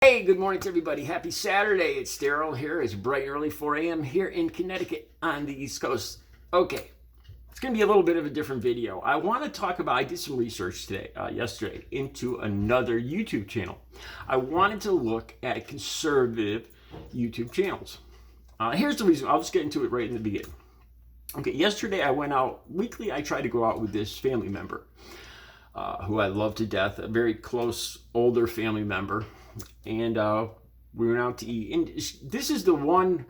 Hey, good morning to everybody. Happy Saturday. It's Daryl here. It's bright and early 4 a.m. here in Connecticut on the East Coast. Okay, it's going to be a little bit of a different video. I want to talk about, I did some research yesterday into another YouTube channel. I wanted to look at conservative YouTube channels. Here's the reason. I'll just get into it right in the beginning. Okay, yesterday I went out, weekly I try to go out with this family member who I love to death, a very close older family member. And we went out to eat. And this is the one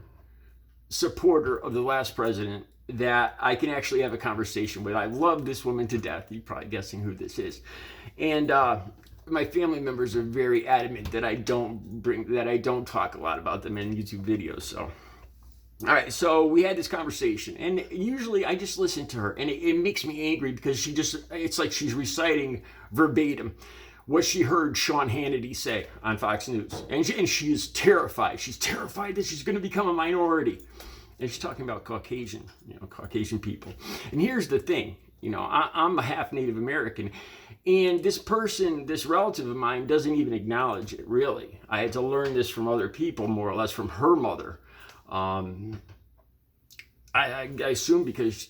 supporter of the last president that I can actually have a conversation with. I love this woman to death. You're probably guessing who this is. And my family members are very adamant that I don't talk a lot about them in YouTube videos. So, all right. So we had this conversation, and usually I just listen to her, and it makes me angry because it's like she's reciting verbatim what she heard Sean Hannity say on Fox News. And she is terrified. She's terrified that she's going to become a minority. And she's talking about Caucasian people. And here's the thing, I'm a half Native American, and this person, this relative of mine, doesn't even acknowledge it, really. I had to learn this from other people, more or less from her mother. I assume because,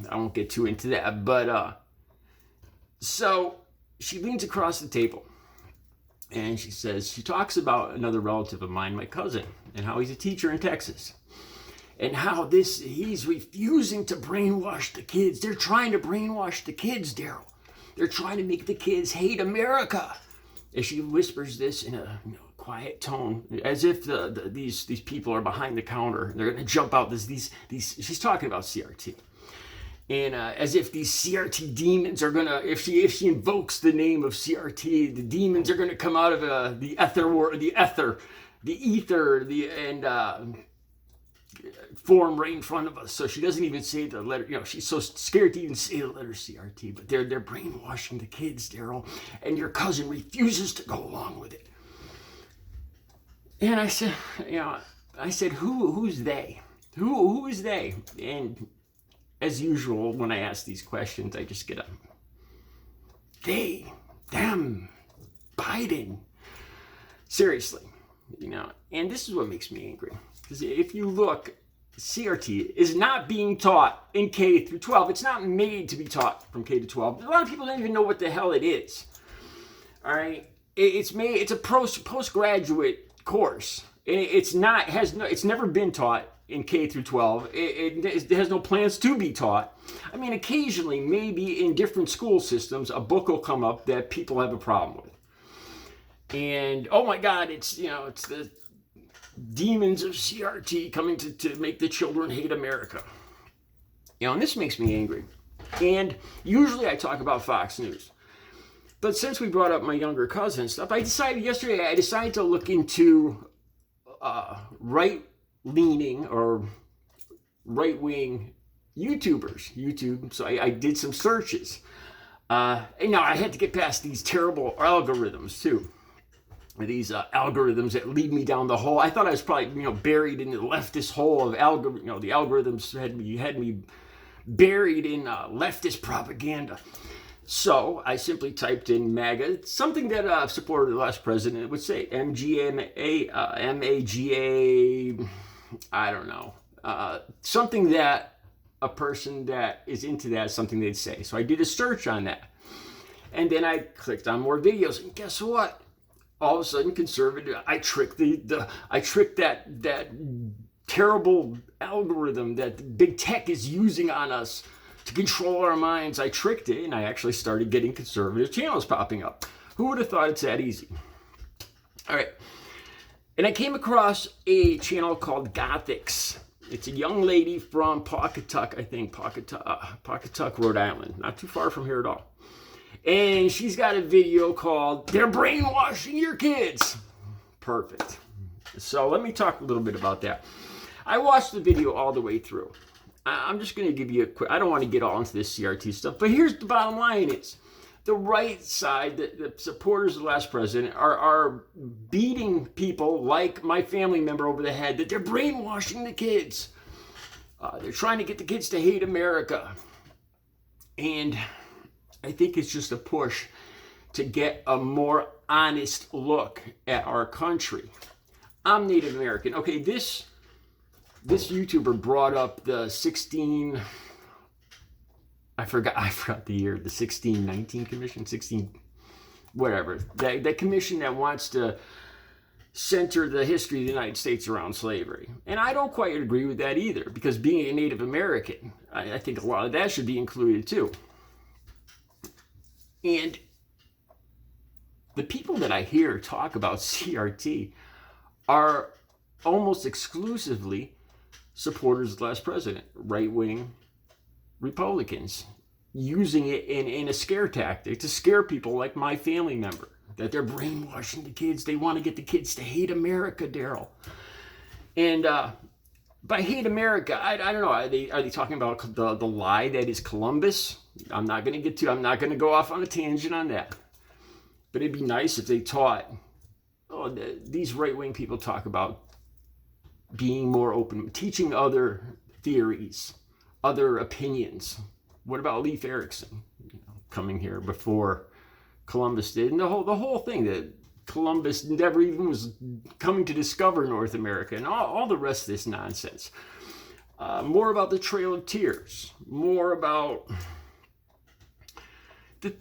I won't get too into that, but so she leans across the table and she talks about another relative of mine, my cousin, and how he's a teacher in Texas, and how he's refusing to brainwash the kids. They're trying to brainwash the kids, Daryl. They're trying to make the kids hate America. And she whispers this in a quiet tone, as if these people are behind the counter. They're going to jump out. She's talking about CRT. And as if these CRT demons are gonna, if she invokes the name of CRT, the demons are gonna come out of the ether, and form right in front of us. So she doesn't even say the letter. She's so scared to even say the letter CRT. But they're brainwashing the kids, Daryl, and your cousin refuses to go along with it. And I said, who's they? Who is they? And as usual, when I ask these questions, I just get a they, them, Biden. Seriously, and this is what makes me angry. Because if you look, CRT is not being taught in K through 12. It's not made to be taught from K to 12. A lot of people don't even know what the hell it is. All right, it's a postgraduate course. It's never been taught in K through 12. It has no plans to be taught. I mean, occasionally, maybe in different school systems, a book will come up that people have a problem with. And, oh my God, it's the demons of CRT coming to make the children hate America. And this makes me angry. And usually I talk about Fox News. But since we brought up my younger cousin and stuff, I decided to look into right-leaning or right-wing YouTube. So I did some searches. And now I had to get past these terrible algorithms too. These algorithms that lead me down the hole. I thought I was probably buried in the leftist hole of the algorithms had me buried in leftist propaganda. So I simply typed in MAGA, something that a supporter of the last president would say, MAGA, I don't know, something that a person that is into that is something they'd say. So I did a search on that, and then I clicked on more videos, and guess what? All of a sudden, conservative. I tricked that terrible algorithm that big tech is using on us to control our minds. I tricked it, and I actually started getting conservative channels popping up. Who would have thought it's that easy? All right. And I came across a channel called Gothix. It's a young lady from Pawcatuck, Rhode Island. Not too far from here at all. And she's got a video called, "They're Brainwashing Your Kids." Perfect. So let me talk a little bit about that. I watched the video all the way through. I'm just going to give you a quick, I don't want to get all into this CRT stuff, but here's the bottom line is, the right side, the supporters of the last president, are beating people like my family member over the head that they're brainwashing the kids. They're trying to get the kids to hate America. And I think it's just a push to get a more honest look at our country. I'm Native American. Okay, this YouTuber brought up the 16, I forgot the year, the 1619 commission, 16, whatever. That commission that wants to center the history of the United States around slavery. And I don't quite agree with that either, because being a Native American, I think a lot of that should be included too. And the people that I hear talk about CRT are almost exclusively supporters of the last president, right-wing Republicans, using it in a scare tactic to scare people like my family member, that they're brainwashing the kids. They want to get the kids to hate America, Daryl. And by hate America, I don't know. Are they talking about the lie that is Columbus? I'm not going to go off on a tangent on that. But it'd be nice if they taught, these right-wing people talk about being more open, teaching other theories, other opinions. What about Leif Erikson, coming here before Columbus did? And the whole thing that Columbus never even was coming to discover North America, and all the rest of this nonsense. More about the Trail of Tears. More about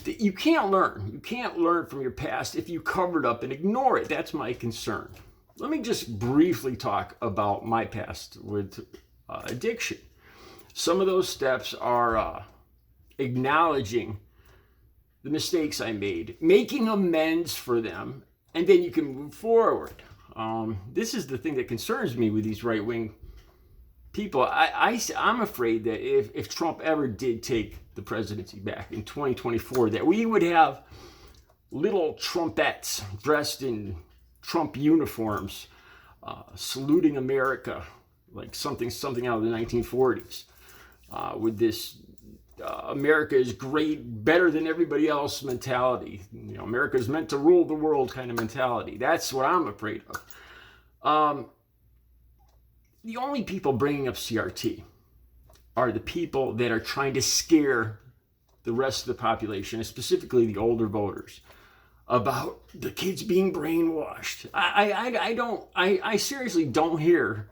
you can't learn. You can't learn from your past if you cover it up and ignore it. That's my concern. Let me just briefly talk about my past with addiction. Some of those steps are acknowledging the mistakes I made, making amends for them, and then you can move forward. This is the thing that concerns me with these right-wing people. I'm afraid that if Trump ever did take the presidency back in 2024, that we would have little Trumpettes dressed in Trump uniforms, saluting America like something out of the 1940s, with this America is great, better than everybody else mentality. America is meant to rule the world kind of mentality. That's what I'm afraid of. The only people bringing up CRT are the people that are trying to scare the rest of the population, specifically the older voters, about the kids being brainwashed. I seriously don't hear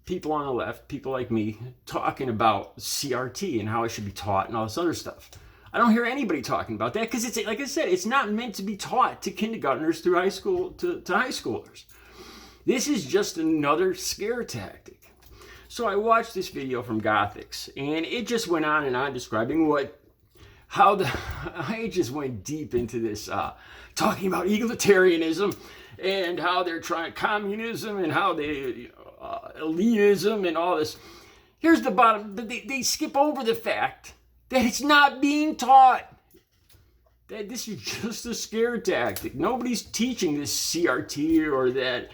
people on the left, people like me, talking about CRT and how it should be taught and all this other stuff. I don't hear anybody talking about that because it's, like I said, it's not meant to be taught to kindergartners through high school to high schoolers. This is just another scare tactic. So I watched this video from Gothix, and it just went on and on describing I just went deep into this, talking about egalitarianism and how they're trying communism and how they, elitism and all this. Here's the bottom, they skip over the fact that it's not being taught. That this is just a scare tactic. Nobody's teaching this CRT or that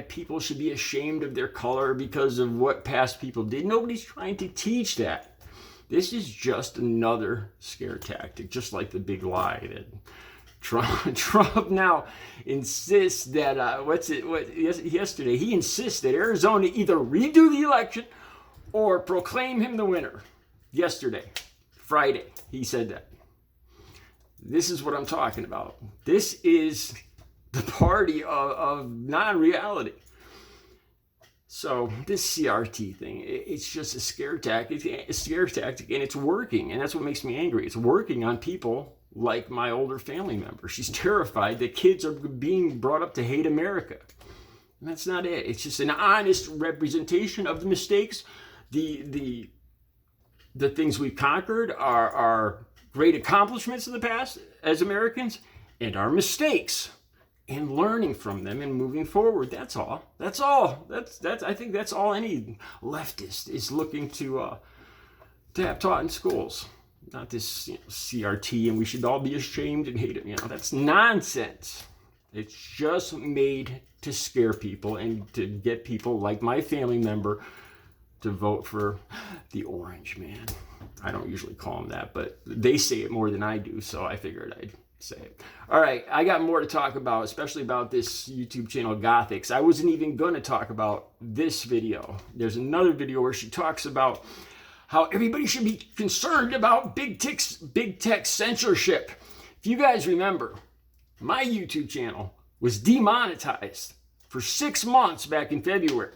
people should be ashamed of their color because of what past people did. Nobody's trying to teach that. This is just another scare tactic, just like the big lie that Trump now insists that, yesterday, he insists that Arizona either redo the election or proclaim him the winner. Yesterday, Friday, he said that. This is what I'm talking about. This is the party of non-reality. So this CRT thing, it's just a scare tactic, and it's working, and that's what makes me angry. It's working on people like my older family member. She's terrified that kids are being brought up to hate America. And that's not it. It's just an honest representation of the mistakes, the things we've conquered, our great accomplishments in the past as Americans, and our mistakes, and learning from them and moving forward. That's all. I think that's all any leftist is looking to have taught in schools. Not this CRT and we should all be ashamed and hate it. That's nonsense. It's just made to scare people and to get people like my family member to vote for the orange man. I don't usually call him that, but they say it more than I do, so I figured I'd say it. All right, I got more to talk about, especially about this YouTube channel, Gothix. I wasn't even going to talk about this video. There's another video where she talks about how everybody should be concerned about big tech censorship. If you guys remember, my YouTube channel was demonetized for 6 months back in February.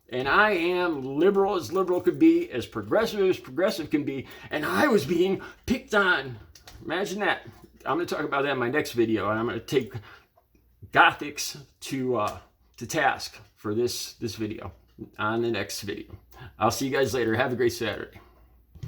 And I am liberal as liberal could be, as progressive can be, and I was being picked on. Imagine that. I'm going to talk about that in my next video, and I'm going to take Gothix to task for this video on the next video. I'll see you guys later. Have a great Saturday.